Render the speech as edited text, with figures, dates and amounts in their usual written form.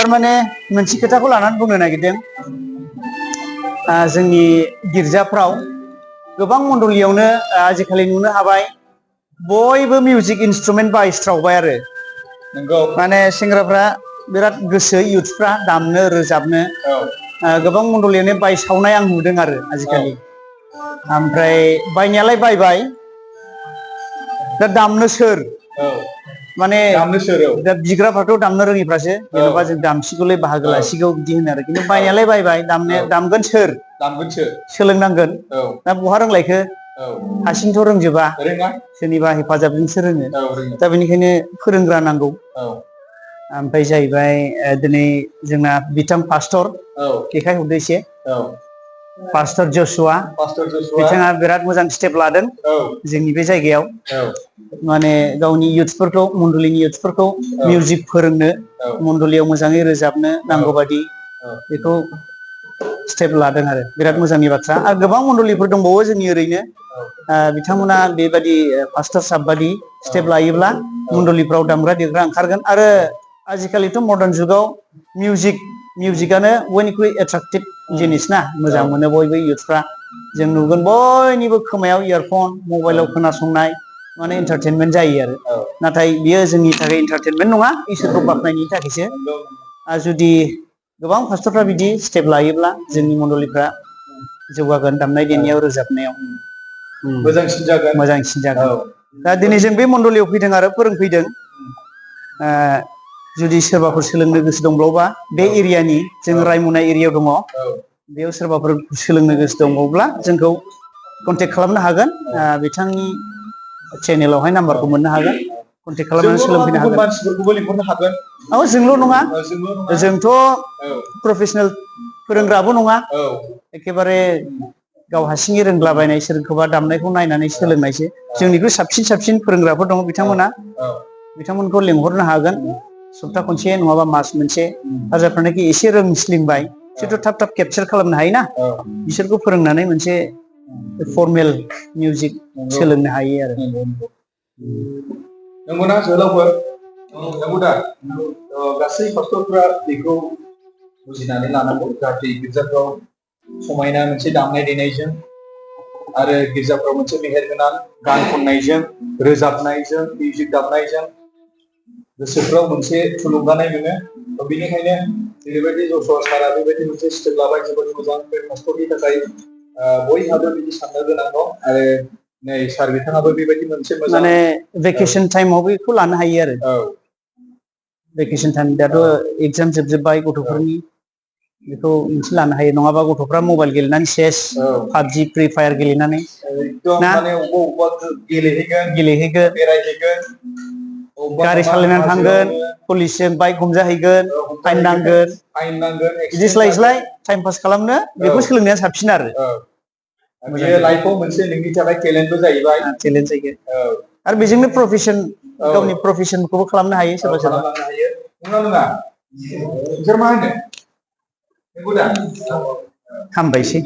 तारमाने मोनसे खोथाखौ लानानै बुंनो नागिरदों जोंनि गिर्जाफ्राव गोबां मण्डलियावनो आजिखालि नुनो हाबाय बयबो मिउजिक इन्स्ट्रुमेन्ट बायस्रावबाय आरो नंगौ माने सेंग्राफ्रा बिराद गोसो युथफ्रा दामनो रोजाबनो गोबां मण्डलियावनो बायसावनाय आं नुदों आरो आजिखालि ओमफ्राय बायनायालाय बायबाय दा दामनो सोर माने दा बिग्राफ्राथ' दामनो रोङिफ्रासो जेनेबा जों दामसिगौलै बाहागो लासिगौ बिदि होनो आरो खिन्थु बायनायालाय बायबाय दामगोन सोर सोलोंनांगोन दा बहा रोंलायखो हारसिंथ' रोंजोबा सोरनिबा हेफाजाबजोंसो रोङो दा बेनिखायनो फोरोंग्रा नांगौ ओमफ्राय जाहैबाय दिनै जोंना बिथां पास्टर देखायहरदो एसे पास्टर जसुआ बिथाङा बिराद मोजां स्टेप लादों जोंनि बे जायगायाव माने गावनि युथफोरखौ मण्डलिनि युथफोरखौ मिउजिक फोरोंनो मण्डलियाव मोजाङै रोजाबनो नांगौ बादि बेखौ स्टेप लादों आरो बिराद मोजांनि बाथ्रा आरो गोबां मण्डलिफोर दंबावो जोंनि ओरैनो बिथांमोना बेबादि पास्टर साब बादि स्टेप लायोब्ला मण्डलिफ्राव दामग्रा देग्रा ओंखारगोन आरो आजिखालिथ' मडार्न जुगाव मिउजिकआनो बयनिख्रुइ एट्राक्टिभ जिनिस ना मोजां मोनो बयबो युथफ्रा जों नुगोन बयनिबो खोमायाव इयारफन मबाइलाव खोनासंनाय माने एन्टारटेनमेन्ट जायो आरो नाथाय बियो जोंनि थाखाय एन्टारटेनमेन्ट नङा इसोरखौ बाख्नायनायनि थाखायसो जुदि गोबां पास्टरफ्रा बिदि स्टेप लायोब्ला जोंनि मण्डलिफ्रा जौगागोन दामनाय देनायाव रोजाबनायाव मोजांसिन जागोन दा दिनै जों बे मण्डलियाव फैदों आरो फोरोंफैदों जुदि सोरबाफोर सोलोंनो गोसो दंबावोबा बे एरियानि जों रायमना एरियायाव दङ बेयाव सोरबाफोर सोलोंनो गोसो दंबावब्ला जोंखौ कन्टेक्ट खालामनो हागोन बिथांनि चेनेलावहाय नाम्बारखौ मोननो हागोन कन्टेक्ट खालामनानै सोलोंफैनो हागोन औ जोंल' नङा जोंथ' प्रफेसनेल फोरोंग्राबो नङा एखेबारे गाव हारसिङै रोंलाबायनाय सोरखौबा दामनायखौ नायनानै सोलोंनायसो जोंनिख्रुइ साबसिन फोरोंग्राफोर दङ बिथांमोनखौ लिंहरनो हागोन सप्ता खनसे नङाबा मास मोनसे जायफ्रानाखि एसे रोंस्लिंबाय बिसोरथ' थाब केपचार खालामनो हायोना बिसोरखौ फोरोंनानै मोनसे फर्मेल मिउजिक सोलोंनो हायो आरो नंगौना जोहोलावफोर नंगौ दा गासै पास्टरफ्रा बेखौ बुजिनानै लानांगौ जाहाथे गिर्जाफ्राव समायना मोनसे दामनाय देनायजों आरो गिर्जाफ्राव मोनसे मेहेरगोनां गान खननायजों रोजाबनायजों मिउजिक दामनायजों गोसोफ्राव मोनसे थुलुंगानाय मोनो बेनिखायनो जेरैबायदि जसुआ सारा बेबायदि मोनसे स्टेप लाबाय जोबोद मोजां बे पास्टरनि थाखाय बयहाबो बिदि साननो गोनां दं आरो नै सार बिथाङाबो बेबायदि मोनसे मोजां माने भेकेसन टाइमाव बेखौ लानो हायो आरो भेकेसन टाइम दाथ' एग्जाम जोबजोब्बाय गथ'फोरनि बेखौ मोनसे लानो हायो नङाबा गथ'फ्रा मबाइल गेलेनानै सेस पाबजि फ्रि फायार गेलेनानै गेलेहैगोन गारि सालायनानै थांगोन पुलिसजों बाइक हमजाहैगोन फाइन नांगोन बिदि स्लाय टाइम पास खालामनो बेखौ सोलोंनाया साबसिन आरो लाइफआव मोनसे नोंनि थाखाय टेलेन्टबो जाहैबाय टेलेन्ट जायो आरो बेजोंनो प्रफेसन गावनि प्रफेसनखौबो खालामनो हायो सोरबा सोरबा नङा नोंसोर मा होनो हामबायसै